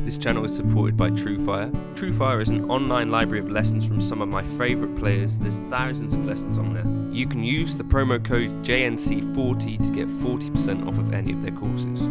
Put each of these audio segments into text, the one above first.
This channel is supported by TrueFire. TrueFire is an online library of lessons from some of my favourite players. There's thousands of lessons on there. You can use the promo code JNC40 to get 40% off of any of their courses.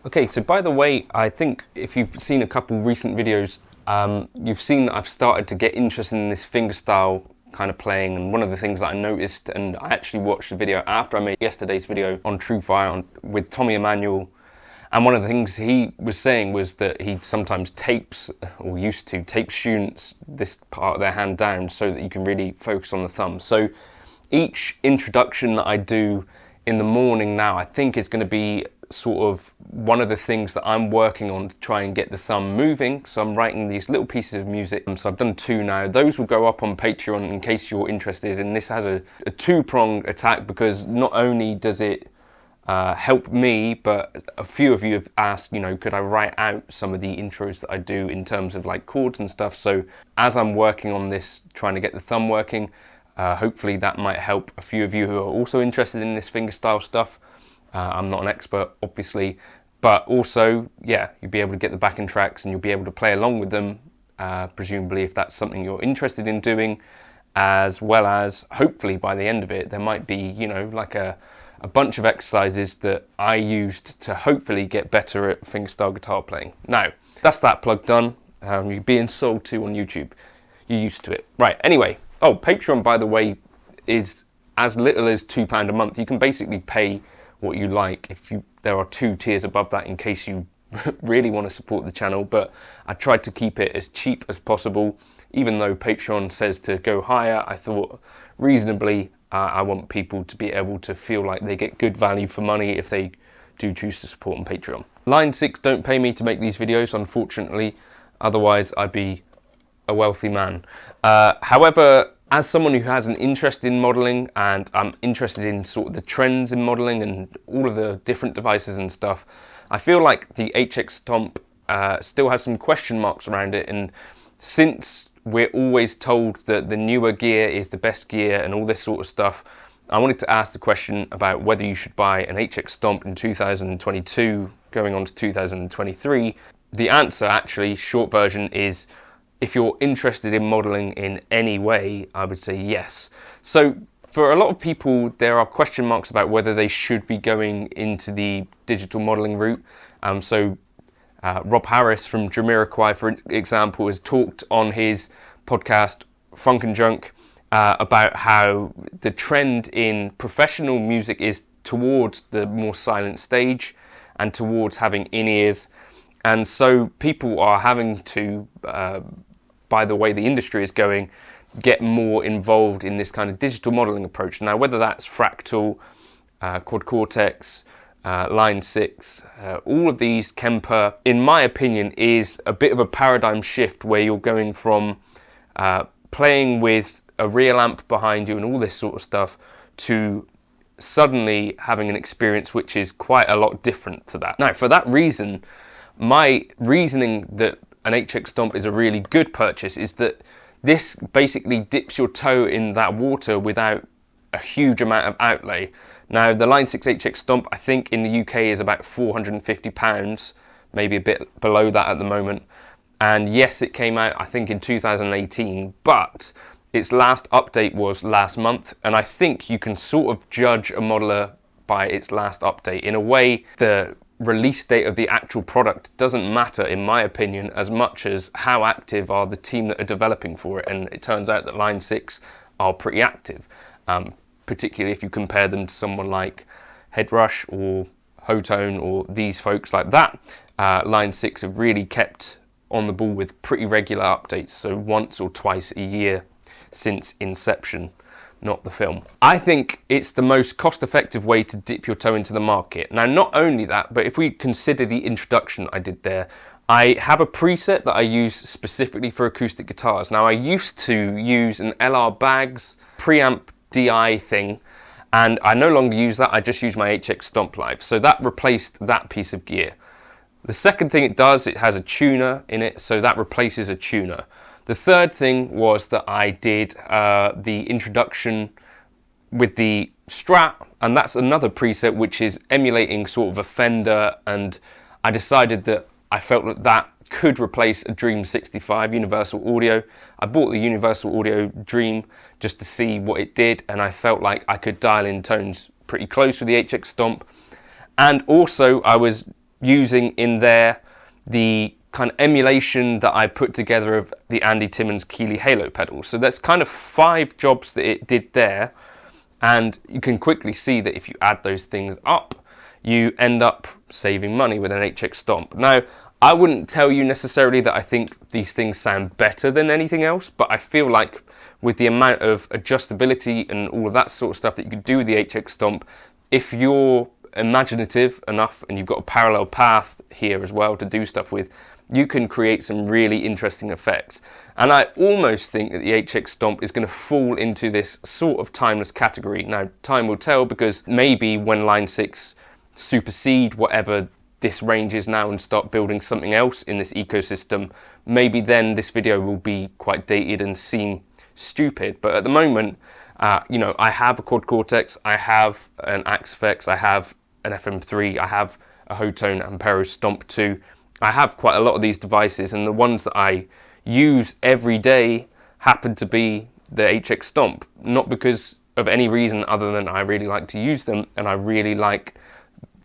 Okay, so by the way, I think if you've seen a couple recent videos, you've seen that I've started to get interested in this fingerstyle kind of playing, and one of the things that I noticed, and I actually watched the video after I made yesterday's video on TrueFire with Tommy Emmanuel, and one of the things he was saying was that he sometimes tapes, or used to tape students this part of their hand down so that you can really focus on the thumb. So each introduction that I do in the morning now, I think is going to be sort of one of the things that I'm working on to try and get the thumb moving. So I'm writing these little pieces of music. So I've done 2 now. Those will go up on Patreon in case you're interested. And this has a 2-pronged attack, because not only does it help me, but a few of you have asked, you know, could I write out some of the intros that I do in terms of like chords and stuff. So as I'm working on this, trying to get the thumb working, hopefully that might help a few of you who are also interested in this fingerstyle stuff. I'm not an expert, obviously, but also, yeah, you'll be able to get the backing tracks and you'll be able to play along with them, presumably if that's something you're interested in doing, as well as, hopefully by the end of it, there might be, you know, like a bunch of exercises that I used to hopefully get better at fingerstyle guitar playing. Now, that's that plug done. You're being sold to on YouTube. You're used to it. Right, anyway. Oh, Patreon, by the way, is as little as £2 a month. You can basically pay what you like. There are 2 tiers above that in case you really want to support the channel, but I tried to keep it as cheap as possible. Even though Patreon says to go higher, I thought reasonably I want people to be able to feel like they get good value for money if they do choose to support on Patreon. Line 6 don't pay me to make these videos, unfortunately, otherwise I'd be a wealthy man. However, as someone who has an interest in modeling, and I'm interested in sort of the trends in modeling and all of the different devices and stuff, I feel like the HX Stomp still has some question marks around it. And since we're always told that the newer gear is the best gear and all this sort of stuff, I wanted to ask the question about whether you should buy an HX Stomp in 2022 going on to 2023. The answer, actually, short version, is if you're interested in modeling in any way, I would say yes. So For a lot of people, there are question marks about whether they should be going into the digital modeling route. Rob Harris from Jamiroquai, for example, has talked on his podcast Funk and Junk about how the trend in professional music is towards the more silent stage and towards having in-ears. And so people are having to, by the way the industry is going, get more involved in this kind of digital modeling approach. Now, whether that's Fractal, Quad Cortex, Line 6, all of these, Kemper, in my opinion, is a bit of a paradigm shift where you're going from playing with a real amp behind you and all this sort of stuff to suddenly having an experience which is quite a lot different to that. Now, for that reason, my reasoning that an HX Stomp is a really good purchase is that this basically dips your toe in that water without a huge amount of outlay. Now, the Line 6 HX Stomp, I think in the UK is about £450, maybe a bit below that at the moment. And yes, it came out, I think, in 2018, but its last update was last month. And I think you can sort of judge a modeler by its last update. In a way, the release date of the actual product doesn't matter, in my opinion, as much as how active are the team that are developing for it. And it turns out that Line 6 are pretty active, particularly if you compare them to someone like Headrush or Hotone or these folks like that. Line 6 have really kept on the ball with pretty regular updates, so once or twice a year since inception, not the film. I think it's the most cost-effective way to dip your toe into the market. Now, not only that, but if we consider the introduction I did there, I have a preset that I use specifically for acoustic guitars. Now, I used to use an LR Baggs preamp DI thing, and I no longer use that. I just use my HX Stomp Live. So that replaced that piece of gear. The second thing it does, it has a tuner in it, so that replaces a tuner. The third thing was that I did the introduction with the Strat, and that's another preset which is emulating sort of a Fender, and I decided that I felt that that could replace a Dream 65 Universal Audio. I bought the Universal Audio Dream just to see what it did, and I felt like I could dial in tones pretty close with the HX Stomp. And also I was using in there the kind of emulation that I put together of the Andy Timmons Keeley Halo pedal. So that's kind of 5 jobs that it did there, and you can quickly see that if you add those things up, you end up saving money with an HX Stomp. Now, I wouldn't tell you necessarily that I think these things sound better than anything else, but I feel like with the amount of adjustability and all of that sort of stuff that you could do with the HX Stomp, if you're imaginative enough and you've got a parallel path here as well to do stuff with, you can create some really interesting effects. And I almost think that the HX Stomp is going to fall into this sort of timeless category. Now, time will tell, because maybe when Line 6 supersede whatever this range is now and start building something else in this ecosystem, maybe then this video will be quite dated and seem stupid. But at the moment, you know, I have a Quad Cortex, I have an Axe-Fx, I have an FM3, I have a Hotone Ampero Stomp 2. I have quite a lot of these devices, and the ones that I use every day happen to be the HX Stomp, not because of any reason other than I really like to use them and I really like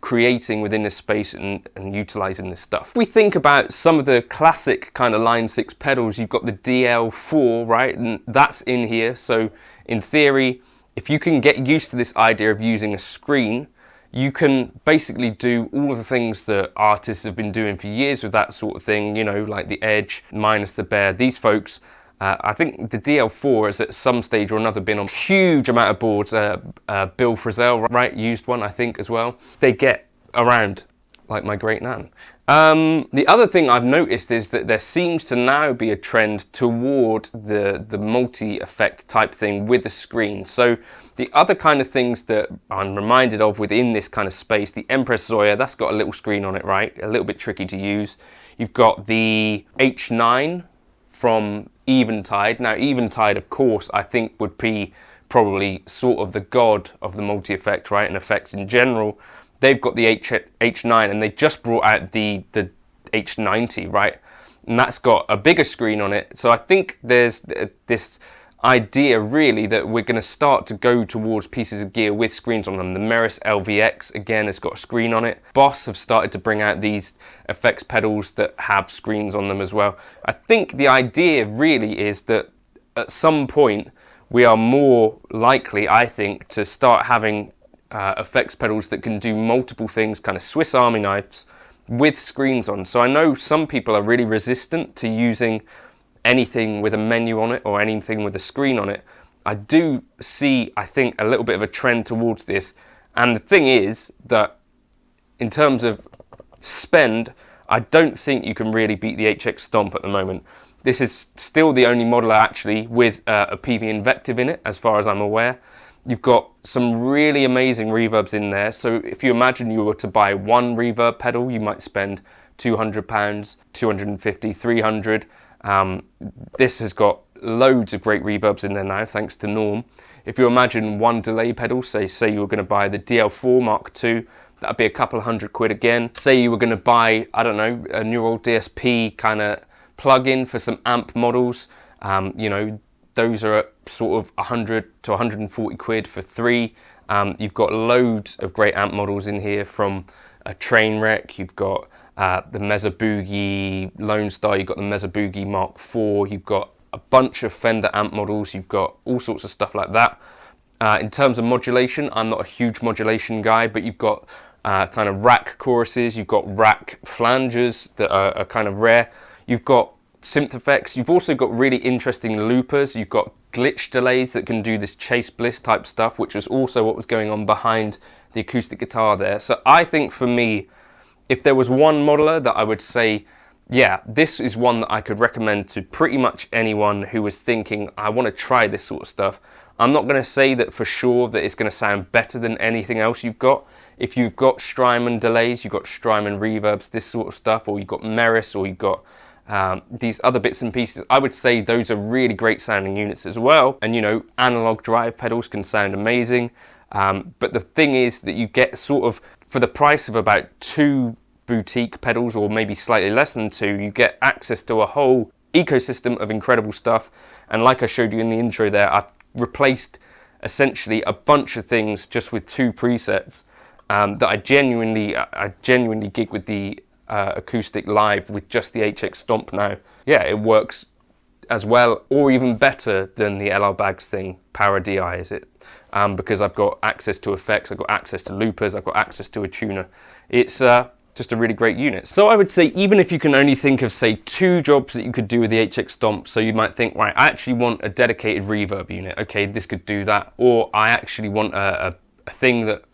creating within this space and utilizing this stuff. If we think about some of the classic kind of Line 6 pedals, you've got the DL4, right? And that's in here. So in theory, if you can get used to this idea of using a screen, you can basically do all of the things that artists have been doing for years with that sort of thing, you know, like the Edge, Minus the Bear. These folks, I think the DL4 has at some stage or another been on a huge amount of boards. Bill Frisell, right, used one, I think, as well. They get around like my great nan. The other thing I've noticed is that there seems to now be a trend toward the multi-effect type thing with the screen. So the other kind of things that I'm reminded of within this kind of space, the Empress Zoya, that's got a little screen on it, right? A little bit tricky to use. You've got the H9 from Eventide. Now, Eventide, of course, I think would be probably sort of the god of the multi-effect, right, and effects in general. They've got the H9, and they just brought out the H90, right? And that's got a bigger screen on it. So I think there's this idea really that we're going to start to go towards pieces of gear with screens on them. The Meris LVX again has got a screen on it. Boss have started to bring out these effects pedals that have screens on them as well. I think the idea really is that at some point we are more likely, I think, to start having effects pedals that can do multiple things, kind of Swiss Army knives with screens on. So I know some people are really resistant to using anything with a menu on it or anything with a screen on it. I do see, I think, a little bit of a trend towards this. And the thing is that in terms of spend, I don't think you can really beat the HX Stomp at the moment. This is still the only model actually with a PV Invective in it, as far as I'm aware. You've got some really amazing reverbs in there. So if you imagine you were to buy one reverb pedal, you might spend £200, 250, 300. This has got loads of great reverbs in there now, thanks to Norm. If you imagine one delay pedal, say you were going to buy the DL4 Mark II, that'd be a couple of £100 again. Say you were going to buy, I don't know, a Neural DSP kind of plug-in for some amp models. You know, those are at sort of 100 to 140 quid for 3. You've got loads of great amp models in here, from a Trainwreck, you've got the Mesa Boogie Lone Star, you've got the Mesa Boogie Mark IV, you've got a bunch of Fender amp models, you've got all sorts of stuff like that. In terms of modulation, I'm not a huge modulation guy, but you've got kind of rack choruses, you've got rack flanges that are kind of rare, you've got synth effects, you've also got really interesting loopers, you've got glitch delays that can do this Chase Bliss type stuff, which was also what was going on behind the acoustic guitar there. So I think for me, if there was one modeler that I would say, yeah, this is one that I could recommend to pretty much anyone who was thinking, I want to try this sort of stuff. I'm not going to say that for sure that it's going to sound better than anything else you've got. If you've got Strymon delays, you've got Strymon reverbs, this sort of stuff, or you've got Meris, or you've got these other bits and pieces, I would say those are really great sounding units as well. And you know, analog drive pedals can sound amazing. But the thing is that you get sort of, for the price of about 2 boutique pedals, or maybe slightly less than 2, you get access to a whole ecosystem of incredible stuff. And like I showed you in the intro there, I've replaced essentially a bunch of things just with 2 presets that I genuinely gig with the acoustic live with just the HX Stomp now. Yeah, it works as well or even better than the LR Baggs thing. Power DI is it? Because I've got access to effects, I've got access to loopers, I've got access to a tuner. It's just a really great unit. So I would say, even if you can only think of, say, 2 jobs that you could do with the HX Stomp, so you might think, right, I actually want a dedicated reverb unit. Okay, this could do that. Or I actually want a thing that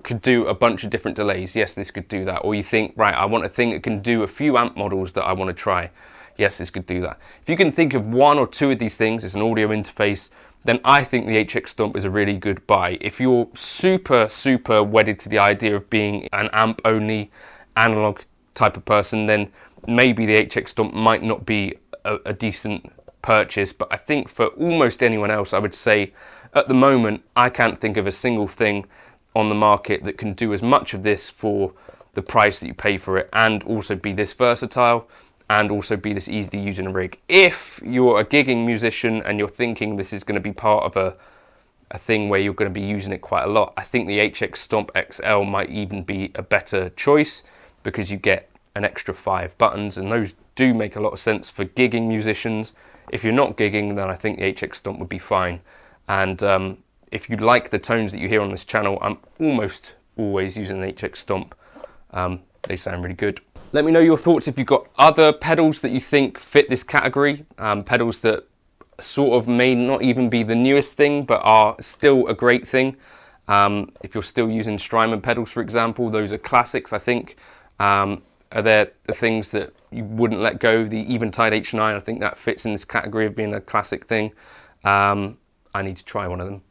could do a bunch of different delays. Yes, this could do that. Or you think, right, I want a thing that can do a few amp models that I want to try. Yes, this could do that. If you can think of 1 or 2 of these things as an audio interface, then I think the HX Stomp is a really good buy. If you're super, super wedded to the idea of being an amp-only analog type of person, then maybe the HX Stomp might not be a decent purchase. But I think for almost anyone else, I would say at the moment, I can't think of a single thing on the market that can do as much of this for the price that you pay for it, and also be this versatile, and also be this easy to use in a rig. If you're a gigging musician and you're thinking this is going to be part of a thing where you're going to be using it quite a lot, I think the HX Stomp XL might even be a better choice, because you get an extra 5 buttons, and those do make a lot of sense for gigging musicians. If you're not gigging, then I think the HX Stomp would be fine. And if you like the tones that you hear on this channel, I'm almost always using the HX Stomp. They sound really good. Let me know your thoughts if you've got other pedals that you think fit this category, pedals that sort of may not even be the newest thing, but are still a great thing. If you're still using Strymon pedals, for example, those are classics, I think. Are there the things that you wouldn't let go? The Eventide H9, I think that fits in this category of being a classic thing. I need to try one of them.